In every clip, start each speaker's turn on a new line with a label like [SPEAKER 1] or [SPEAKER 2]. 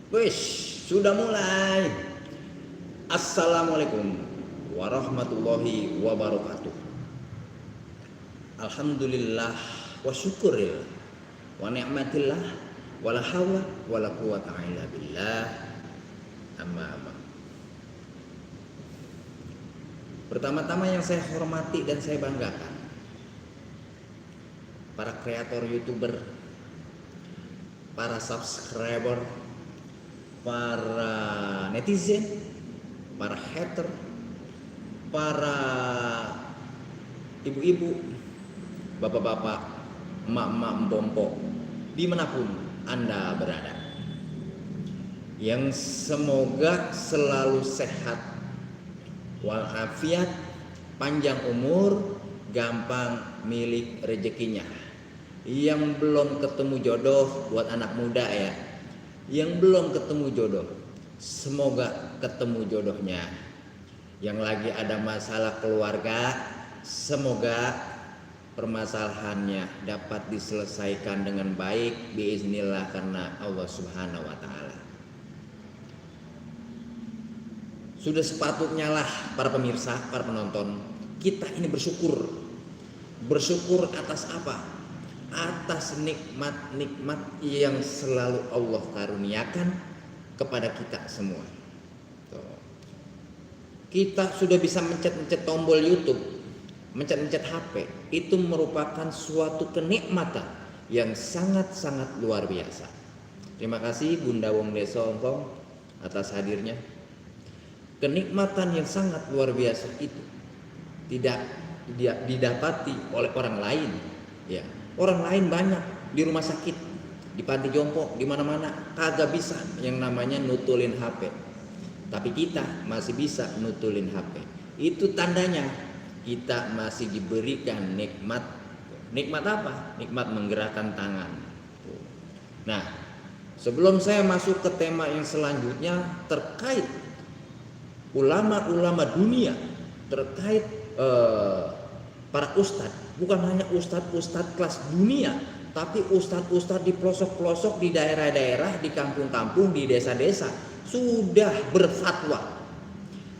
[SPEAKER 1] Wis, sudah mulai. Assalamualaikum warahmatullahi wabarakatuh. Alhamdulillah wa syukurillah wa ni'matillah wala hawla wala quwata illa billah. Amma. Pertama-tama yang saya hormati dan saya banggakan, para kreator YouTuber, para subscriber, para netizen, para hater, para ibu-ibu, bapak-bapak, emak-emak, empok-empok, dimanapun Anda berada, yang semoga selalu sehat walafiat, panjang umur, gampang milik rezekinya. Yang belum ketemu jodoh buat anak muda ya, yang belum ketemu jodoh, semoga ketemu jodohnya. Yang lagi ada masalah keluarga, semoga permasalahannya dapat diselesaikan dengan baik biiznillah karena Allah Subhanahu wa taala. Sudah sepatutnya lah para pemirsa, para penonton, kita ini bersyukur. Bersyukur atas apa? Atas nikmat-nikmat yang selalu Allah karuniakan kepada kita semua. Kita sudah bisa mencet-mencet tombol YouTube, mencet-mencet HP. Itu merupakan suatu kenikmatan yang sangat-sangat luar biasa. Terima kasih Bunda Wong Deso Ongkong atas hadirnya. Kenikmatan yang sangat luar biasa itu tidak didapati oleh orang lain. Ya, orang lain banyak di rumah sakit, di panti jompo, di mana-mana kagak bisa yang namanya nutulin HP. Tapi kita masih bisa nutulin HP. Itu tandanya kita masih diberikan nikmat. Nikmat apa? Nikmat menggerakkan tangan. Nah, sebelum saya masuk ke tema yang selanjutnya terkait ulama-ulama dunia, terkait para ustadz, bukan hanya ustadz-ustadz kelas dunia, tapi ustadz-ustadz di pelosok-pelosok, di daerah-daerah, di kampung-kampung, di desa-desa sudah berfatwa.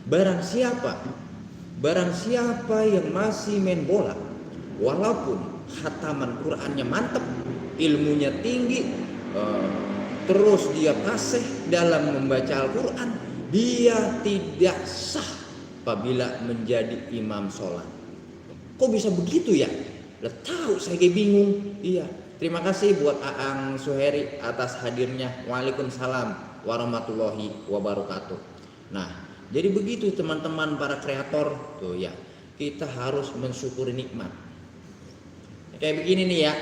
[SPEAKER 1] Barang siapa yang masih main bola, walaupun khataman Qur'annya mantep, ilmunya tinggi, terus dia fasih dalam membaca Al-Quran, dia tidak sah apabila menjadi imam sholat. Kok bisa begitu ya? Udah tahu saya kayak bingung. Iya. Terima kasih buat Aang Suheri atas hadirnya. Waalaikumsalam warahmatullahi wabarakatuh. Nah, jadi begitu teman-teman para kreator tuh ya. Kita harus mensyukuri nikmat. Kayak begini nih ya.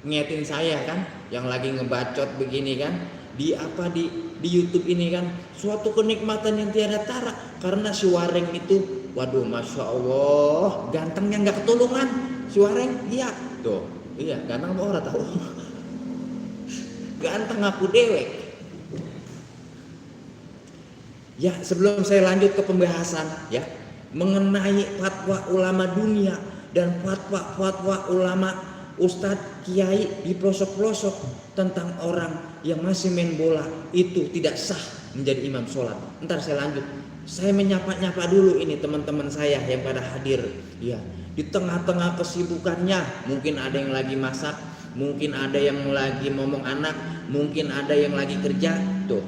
[SPEAKER 1] Ngetin saya kan yang lagi ngebacot begini kan. Di YouTube ini kan suatu kenikmatan yang tiada tara, karena si Wareng itu, waduh, masya Allah, gantengnya nggak ketulungan si Wareng. Iya tuh, iya ganteng apa orang tahu? Ganteng aku dewek. Ya, sebelum saya lanjut ke pembahasan ya mengenai fatwa ulama dunia dan fatwa ulama ustadz kiai di pelosok-pelosok tentang orang yang masih main bola itu tidak sah menjadi imam sholat. Ntar saya lanjut. Saya menyapa-nyapa dulu ini teman-teman saya yang pada hadir. Ya, di tengah-tengah kesibukannya, mungkin ada yang lagi masak, mungkin ada yang lagi ngomong anak, mungkin ada yang lagi kerja. Tuh,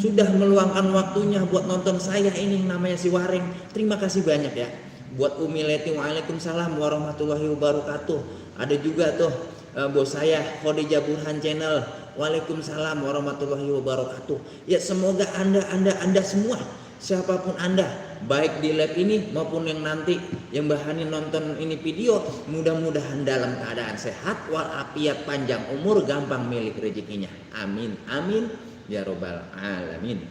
[SPEAKER 1] sudah meluangkan waktunya buat nonton saya ini namanya si Wareng. Terima kasih banyak ya. Buat Umi Leti, waalaikumsalam warahmatullahi wabarakatuh. Ada juga tuh bos saya Khadijah Burhan Channel, waalaikumsalam warahmatullahi wabarakatuh. Ya, semoga anda semua, siapapun anda, baik di live ini maupun yang nanti yang bahanin nonton ini video, mudah-mudahan dalam keadaan sehat walafiat, panjang umur, gampang milik rezekinya. Amin amin ya robbal alamin.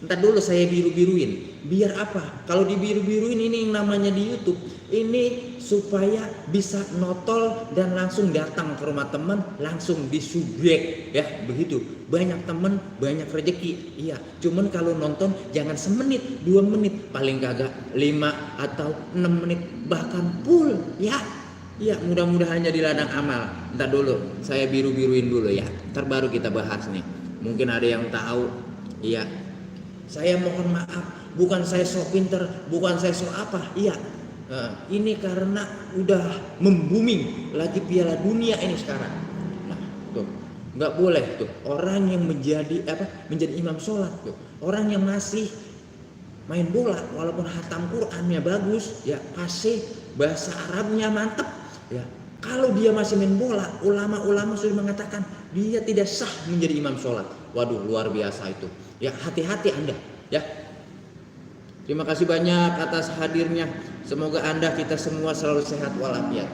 [SPEAKER 1] Ntar dulu saya biru-biruin. Biar apa? Kalau dibiru-biruin ini yang namanya di YouTube, ini supaya bisa notol dan langsung datang ke rumah teman, langsung disubrek ya, begitu. Banyak teman, banyak rezeki. Iya, cuman kalau nonton jangan semenit, 2 menit, paling kagak 5 atau 6 menit, bahkan full ya. Iya, mudah-mudahan jadi ladang amal. Ntar dulu saya biru-biruin dulu ya. Ntar baru kita bahas nih. Mungkin ada yang tahu Iya. Saya mohon maaf, bukan saya sok pinter, bukan saya sok apa. Iya. Ini karena udah membuming lagi Piala Dunia ini sekarang. Nah, tuh nggak boleh tuh orang yang menjadi imam sholat tuh, orang yang masih main bola walaupun hatam Qurannya bagus, ya fasih, bahasa Arabnya mantep, ya kalau dia masih main bola, ulama-ulama sudah mengatakan dia tidak sah menjadi imam sholat. Waduh, luar biasa itu. Ya hati-hati Anda, ya. Terima kasih banyak atas hadirnya. Semoga Anda kita semua selalu sehat walafiat.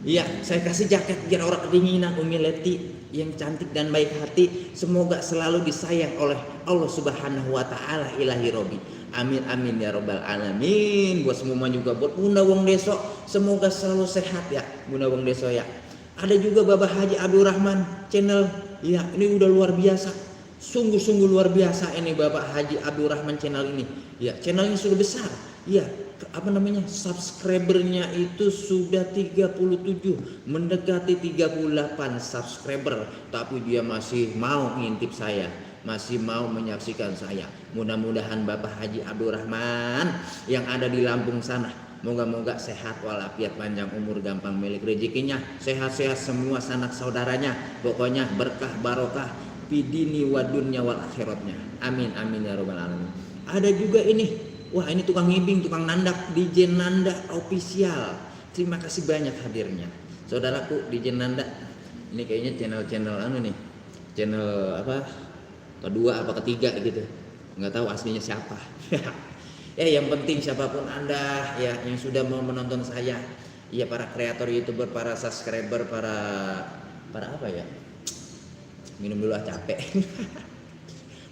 [SPEAKER 1] Iya, saya kasih jaket biar orang kedinginan. Umi Leti yang cantik dan baik hati, semoga selalu disayang oleh Allah Subhanahu wa taala ilahi robi. Amin amin ya robbal alamin. Buat semua juga, buat Bunda Wong Deso, semoga selalu sehat ya Bunda Wong Deso ya. Ada juga Bapak Haji Abdul Rahman channel. Ya, ini udah luar biasa. Sungguh-sungguh luar biasa ini Bapak Haji Abdul Rahman channel ini. Ya, channelnya sudah besar. Ya, subscribernya itu sudah 37, mendekati 38 subscriber, tapi dia masih mau ngintip saya, masih mau menyaksikan saya. Mudah-mudahan Bapak Haji Abdul Rahman yang ada di Lampung sana, moga-moga sehat walafiat, panjang umur, gampang milik rezekinya, sehat-sehat semua sanak saudaranya, pokoknya berkah barokah fidini wa dunya wal akhiratnya. Amin amin ya robbal alamin. Ada juga ini, wah ini tukang ngibing, tukang nandak, DJ Nanda Official. Terima kasih banyak hadirnya saudaraku DJ Nanda. Ini kayaknya channel nih, channel apa kedua apa ketiga gitu, nggak tahu aslinya siapa. Yang penting siapapun Anda ya yang sudah mau menonton saya, ya para kreator YouTuber, para subscriber, para apa ya, minum dulu capek.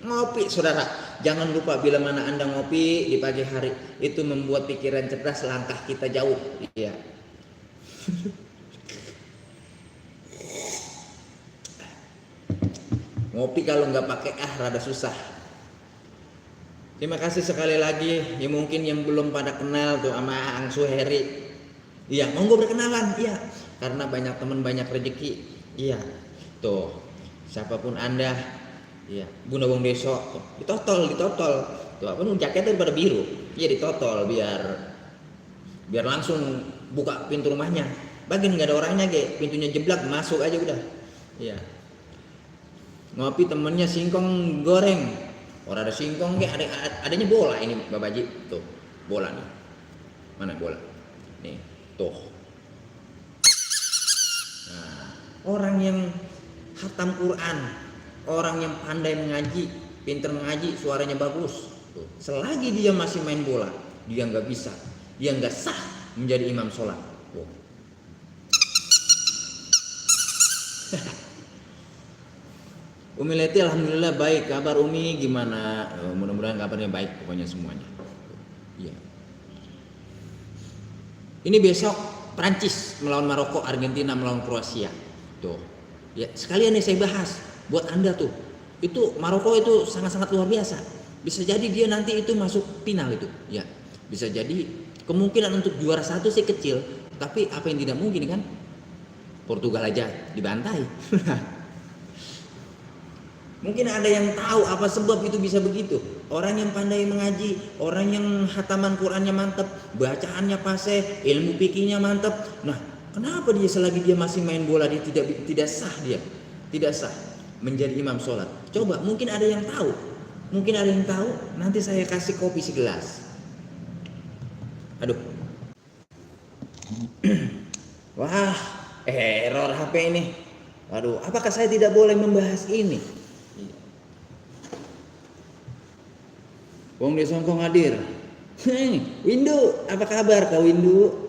[SPEAKER 1] Ngopi saudara, jangan lupa bila mana Anda ngopi di pagi hari itu membuat pikiran cerdas, langkah kita jauh. Iya. Ngopi kalau nggak pakai rada susah. Terima kasih sekali lagi. Ya mungkin yang belum pada kenal tuh sama Ang Suheri. Iya, monggo berkenalan. Iya, karena banyak teman banyak rezeki. Iya, tuh siapapun Anda. Iya, Bunda Wong Deso ditotol. Tuh apa nih jaketnya pada biru. Iya ditotol biar langsung buka pintu rumahnya. Bagian nggak ada orangnya pintunya jeblak, masuk aja udah. Iya. Ngopi temennya singkong goreng. Orang ada singkong adanya bola ini Bapak Haji. Tuh, bola nih. Mana bola? Nih, tuh. Nah, orang yang khatam Quran, orang yang pandai mengaji, pinter mengaji, suaranya bagus. Tuh. Selagi dia masih main bola, dia nggak bisa, dia nggak sah menjadi imam sholat. Tuh. Umi Leti alhamdulillah baik. Kabar Umi gimana? Mudah-mudahan kabarnya baik pokoknya semuanya. Iya. Ini besok Prancis melawan Maroko, Argentina melawan Kroasia. Tuh. Ya, sekalian nih saya bahas buat Anda tuh. Itu Maroko itu sangat-sangat luar biasa. Bisa jadi dia nanti itu masuk final itu. Ya. Bisa jadi kemungkinan untuk juara satu sih kecil, tapi apa yang tidak mungkin kan? Portugal aja dibantai. Mungkin ada yang tahu apa sebab itu bisa begitu. Orang yang pandai mengaji, orang yang khataman Qurannya mantap, bacaannya fasih, ilmu fikihnya mantap. Nah, kenapa dia selagi dia masih main bola dia tidak sah dia? Tidak sah menjadi imam sholat. Coba, mungkin ada yang tahu. Nanti saya kasih kopi segelas. Aduh. Wah, error HP ini. Waduh, apakah saya tidak boleh membahas ini? Wong Desongkong hadir. Windu, apa kabar Kak Windu?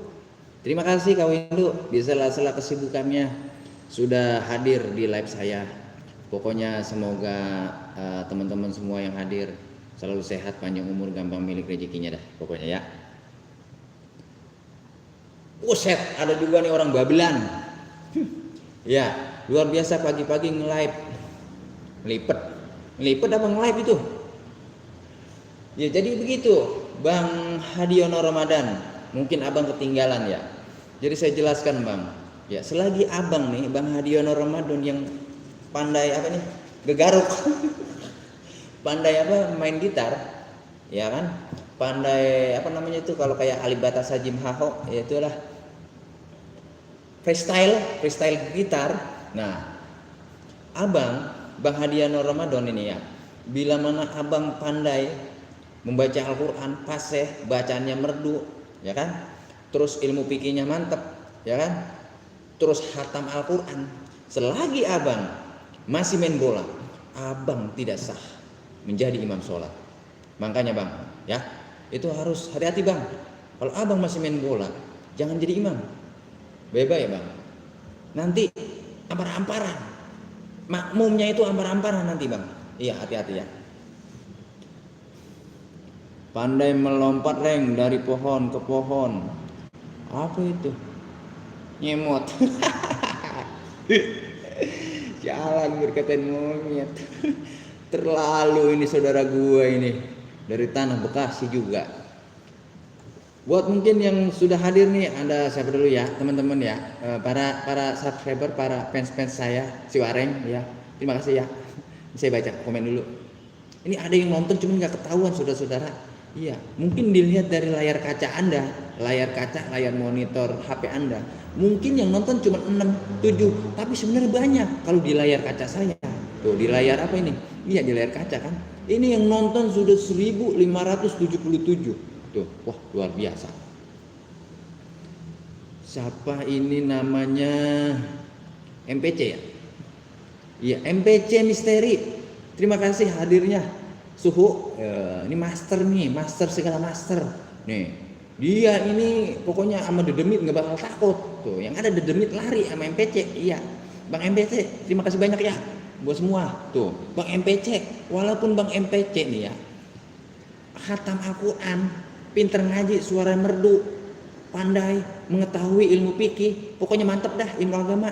[SPEAKER 1] Terima kasih Kak Windu di sela-sela kesibukannya sudah hadir di live saya. Pokoknya semoga teman-teman semua yang hadir selalu sehat, panjang umur, gampang milik rezekinya dah. Pokoknya ya. Buset, ada juga nih orang Babelan. Ya, luar biasa pagi-pagi nge-live. Ngelipet apa nge-live itu? Ya jadi begitu Bang Hadiono Ramadan. Mungkin abang ketinggalan ya. Jadi saya jelaskan Bang. Ya selagi abang nih Bang Hadiono Ramadan yang pandai apa nih gegaruk. pandai apa main gitar, ya kan? Pandai apa namanya itu kalau kayak Alibata Sajim Haho, ya itulah freestyle gitar. Nah, Bang Hadiano Ramadan ini ya, bila mana abang pandai membaca Al-Quran fasih, bacaannya merdu, ya kan? Terus ilmu fikihnya mantep, ya kan? Terus khatam Al-Quran, selagi abang masih main bola, abang tidak sah menjadi imam sholat. Makanya bang, ya itu harus hati-hati bang. Kalau abang masih main bola, jangan jadi imam. Bebas ya bang. Nanti ampar-amparan, makmumnya itu ampar-amparan nanti bang. Iya hati-hati ya. Pandai melompat reng dari pohon ke pohon. Apa itu? Nyemot. Jalan berkatain monyet. Terlalu ini saudara gua ini dari tanah Bekasi juga. Buat mungkin yang sudah hadir nih, ada siapa dulu ya teman-teman ya, para subscriber, para fans saya si Wareng ya, terima kasih ya. Saya baca komen dulu. Ini ada yang nonton cuman nggak ketahuan saudara-saudara. Iya, mungkin dilihat dari layar kaca Anda, layar monitor HP Anda. Mungkin yang nonton cuma 6, 7, tapi sebenarnya banyak kalau di layar kaca saya. Tuh, di layar apa ini? Iya, di layar kaca kan. Ini yang nonton sudah 1577. Tuh, wah luar biasa. Siapa ini namanya? MPC ya? Iya, MPC Misteri. Terima kasih hadirnya. Suhu, ini master segala master. Nih, dia ini pokoknya sama dedemit nggak bakal takut. Tuh, yang ada dedemit lari sama MPC. Iya, Bang MPC, terima kasih banyak ya buat semua. Tuh, Bang MPC, walaupun Bang MPC nih ya, khatam Al-Quran, pinter ngaji, suara merdu, pandai mengetahui ilmu fikih, pokoknya mantep dah ilmu agama.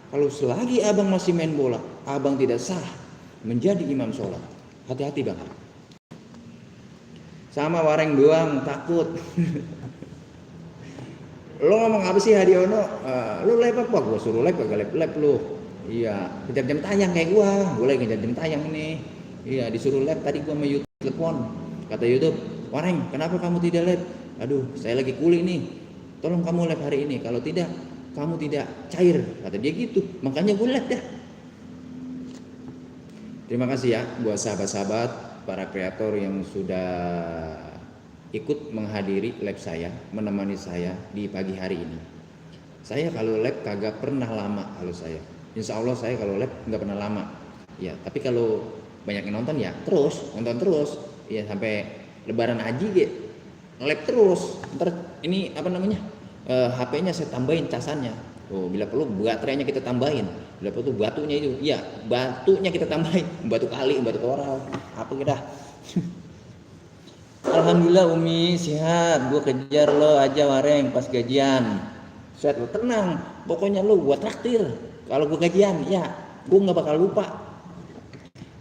[SPEAKER 1] Kalau selagi abang masih main bola, abang tidak sah menjadi imam sholat. Hati-hati bang. Sama Wareng doang takut. Lo ngomong apa sih Hadiono? Lo live apa? Gua suruh live kagak live lo. Iya, kejar jam tayang kayak gua lagi kejar jam tayang ini. Iya, disuruh live tadi gua sama YouTube telepon. Kata YouTube, Wareng, kenapa kamu tidak live? Aduh, saya lagi kuliah nih. Tolong kamu live hari ini. Kalau tidak, kamu tidak cair. Kata dia gitu. Makanya gue live dah. Terima kasih ya buat sahabat-sahabat para kreator yang sudah ikut menghadiri live saya, menemani saya di pagi hari ini. Saya kalau live kagak pernah lama kalau saya. Insya Allah saya kalau live nggak pernah lama. Ya, tapi kalau banyak yang nonton ya nonton terus. Ya sampai Lebaran Haji gitu. Live terus. Ntar ini apa namanya? HP-nya saya tambahin casannya. Oh, bila perlu baterainya kita tambahin. Bila perlu batunya itu, iya, batunya kita tambahin. Batu kali, batu koral, apa kita. Alhamdulillah Umi sehat. Gue kejar lo aja Wareng pas gajian. Sehat lo tenang. Pokoknya lo gue traktir. Kalau gue gajian, ya, gue nggak bakal lupa.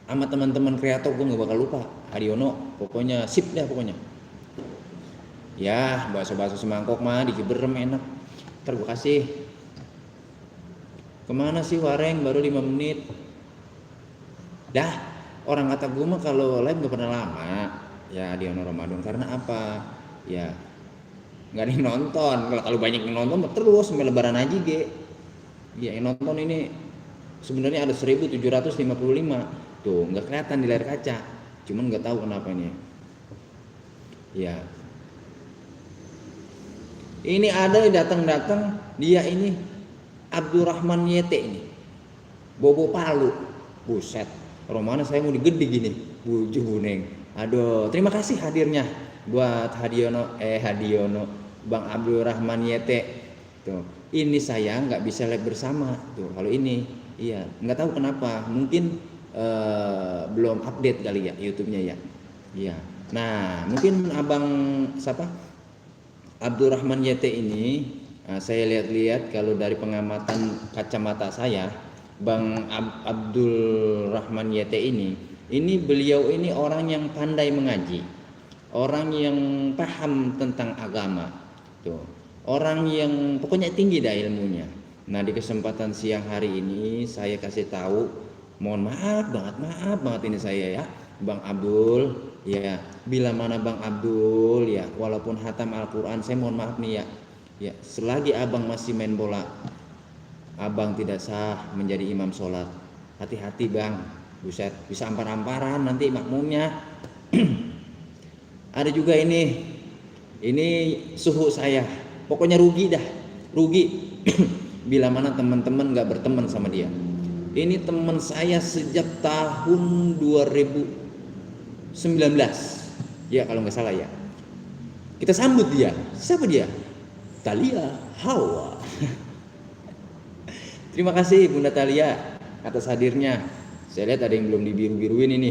[SPEAKER 1] Sama teman-teman kreator gue nggak bakal lupa. Hadiono, pokoknya sip dah pokoknya. Ya, bakso-bakso semangkok mah di Ciberem enak. Ntar gue kasih. Kemana sih Wareng? Baru 5 menit. Dah, orang kata gue mah kalau live gak pernah lama. Ya Hadiano Ramadan, karena apa? Ya gak ada yang nonton. Kalau banyak yang nonton terus sampai Lebaran Haji ge. Ya yang nonton ini sebenarnya ada 1755. Tuh gak kelihatan di layar kaca. Cuman gak tahu kenapa ini. Ya. Ini ada yang datang dia ini Abdurrahman Yete ini bobo Palu, buset, romana saya mau digede gini, buju buneng. Aduh, terima kasih hadirnya buat Hadiono, Bang Abdurrahman Yete. Tuh, ini saya nggak bisa live bersama tuh. Kalau ini, iya, nggak tahu kenapa, mungkin belum update kali ya YouTube-nya ya. Iya. Nah, mungkin abang siapa? Abdurrahman Yete ini. Nah, saya lihat-lihat kalau dari pengamatan kacamata saya, Bang Abdul Rahman Yete ini beliau ini orang yang pandai mengaji, orang yang paham tentang agama, tuh, orang yang pokoknya tinggi dah ilmunya. Nah di kesempatan siang hari ini saya kasih tahu Mohon maaf banget ini saya ya, Bang Abdul. Ya, bila mana Bang Abdul ya, walaupun hatam Al-Quran, saya mohon maaf nih ya. Ya, selagi abang masih main bola, abang tidak sah menjadi imam sholat. Hati-hati bang, buset, bisa ampar-amparan nanti makmumnya. Ada juga ini suhu saya, pokoknya rugi dah, rugi. Bila mana teman-teman nggak berteman sama dia. Ini teman saya sejak tahun 2019, ya kalau nggak salah ya. Kita sambut dia. Siapa dia? Thalia Hawa. Terima kasih Bunda Thalia atas hadirnya. Saya lihat ada yang belum dibiru-biruin ini.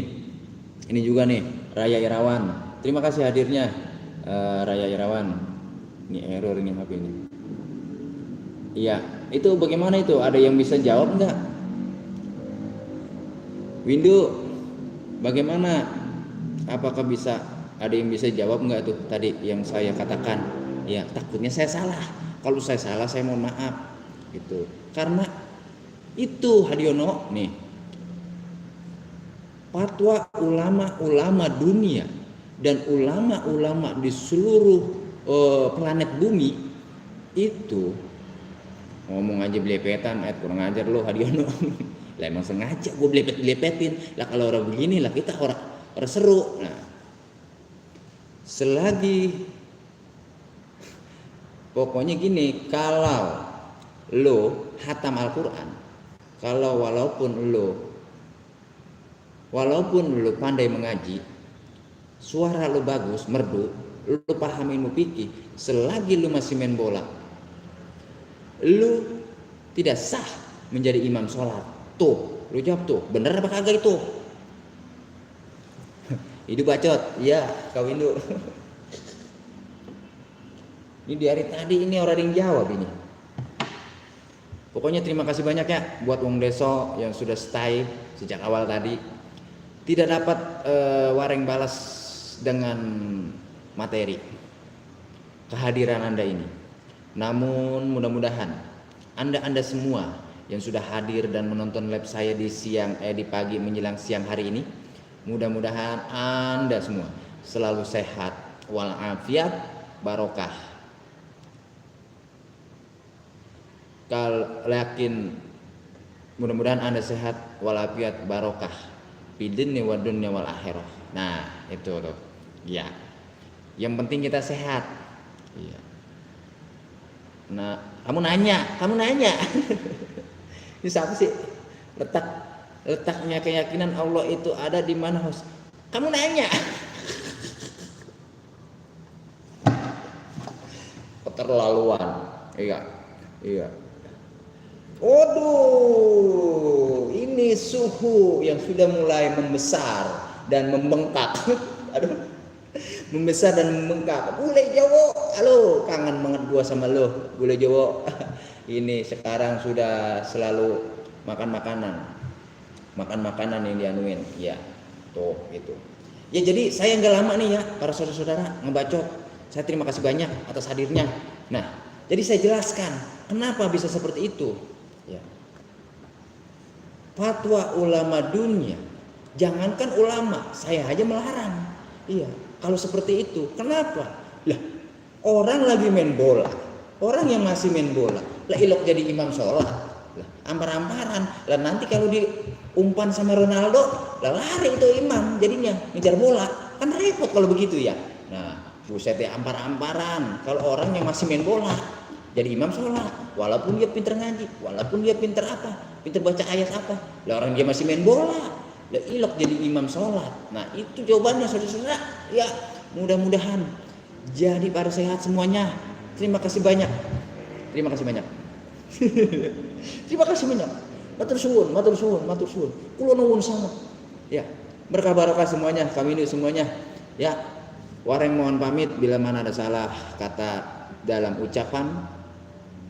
[SPEAKER 1] Ini juga nih Raya Irawan. Terima kasih hadirnya Raya Irawan. Ini error ini HP ini. Iya, itu bagaimana itu? Ada yang bisa jawab nggak? Windu, bagaimana? Apakah bisa ada yang bisa jawab nggak tuh tadi yang saya katakan? Ya, takutnya saya salah. Kalau saya salah, saya mohon maaf. Gitu. Karena itu Hadiono nih, fatwa ulama-ulama dunia dan ulama-ulama di seluruh planet bumi itu ngomong aja belepetan, kurang ajar lo Hadiono. Lah emang sengaja gue belepet-belepetin. Lah kalau orang begini lah kita orang seru. Nah, selagi pokoknya gini, kalau lo hatam Al-Quran, kalau walaupun lo pandai mengaji, suara lo bagus, merdu, lo paham ilmu fikih, selagi lo masih main bola, lo tidak sah menjadi imam sholat. Tuh, lu jawab tuh, bener apa kagak itu? Hidup bacot, iya, kau Windu. Ini di hari tadi ini orang yang jawab ini. Pokoknya terima kasih banyak ya buat Wong Deso yang sudah stay sejak awal tadi. Tidak dapat wareng balas dengan materi kehadiran Anda ini. Namun mudah-mudahan Anda semua yang sudah hadir dan menonton live saya di pagi menjelang siang hari ini, mudah-mudahan Anda semua selalu sehat walafiat barokah. Kalau yakin mudah-mudahan Anda sehat walafiat barokah bidinni wa dunya wal akhirah. Nah, itu tuh. Ya. Yang penting kita sehat. Iya. Nah, kamu nanya. Ini siapa sih? Letaknya keyakinan Allah itu ada di mana, host? Kamu nanya. Keterlaluan. Iya. Waduh, ini suhu yang sudah mulai membesar dan membengkak. Aduh. Membesar dan membengkak. Bule Jawa. Halo, kangen banget gua sama lo, Bule Jawa. Ini sekarang sudah selalu makan makanan yang dianuin, ya, tuh itu. Ya jadi saya nggak lama nih ya para saudara-saudara ngebacot. Saya terima kasih banyak atas hadirnya. Nah, jadi saya jelaskan kenapa bisa seperti itu. Ya. Fatwa ulama dunia, jangankan ulama, saya aja melarang. Iya, kalau seperti itu, kenapa? Lah, orang lagi main bola, orang yang masih main bola. Lah ilok jadi imam sholat, lah ampar-amparan, lah nanti kalau diumpan sama Ronaldo, lah lari itu imam jadinya ngejar bola, kan repot kalau begitu ya. Nah, buset ya ampar-amparan kalau orang yang masih main bola jadi imam sholat, walaupun dia pinter ngaji, walaupun dia pinter baca ayat apa, lah orang dia masih main bola, lah ilok jadi imam sholat. Nah itu jawabannya saudara-saudara. Ya mudah-mudahan jadi para sehat semuanya. Terima kasih banyak. Terima kasih banyak. Matur suwun. Kula nuwun sangat. Ya, berkah barokah semuanya, kami ini semuanya. Ya, wareng mohon pamit bila mana ada salah kata dalam ucapan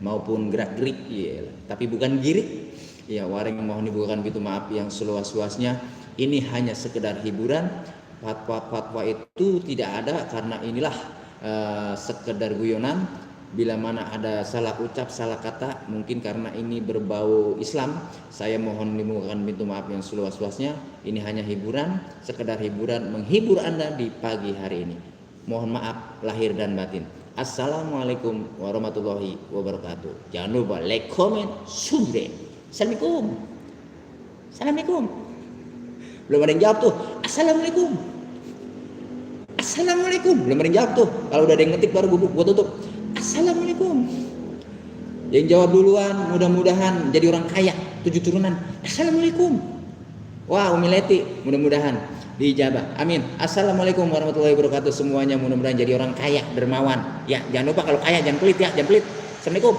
[SPEAKER 1] maupun gerak-gerik, ya, tapi bukan girik. Ya, wareng mohon dibukakan pintu maaf yang seluas-luasnya. Ini hanya sekedar hiburan. Fatwa-fatwa itu tidak ada karena inilah sekedar guyonan. Bila mana ada salah ucap, salah kata, mungkin karena ini berbau Islam, saya mohon dibukakan pintu maaf yang seluas-luasnya. Ini hanya hiburan, sekedar hiburan, menghibur Anda di pagi hari ini. Mohon maaf lahir dan batin. Assalamualaikum warahmatullahi wabarakatuh. Jangan lupa like, comment, subscribe. Assalamualaikum. Assalamualaikum. Belum ada yang jawab tuh. Assalamualaikum. Assalamualaikum. Belum ada yang jawab tuh. Kalau udah ada yang ngetik baru gua tutup. Assalamualaikum. Yang jawab duluan mudah-mudahan jadi orang kaya 7 turunan. Assalamualaikum. Wah, Umi Leti, mudah-mudahan diijabah. Amin. Assalamualaikum warahmatullahi wabarakatuh semuanya, mudah-mudahan jadi orang kaya, dermawan. Ya, jangan lupa kalau kaya jangan pelit ya, jangan pelit. Assalamualaikum.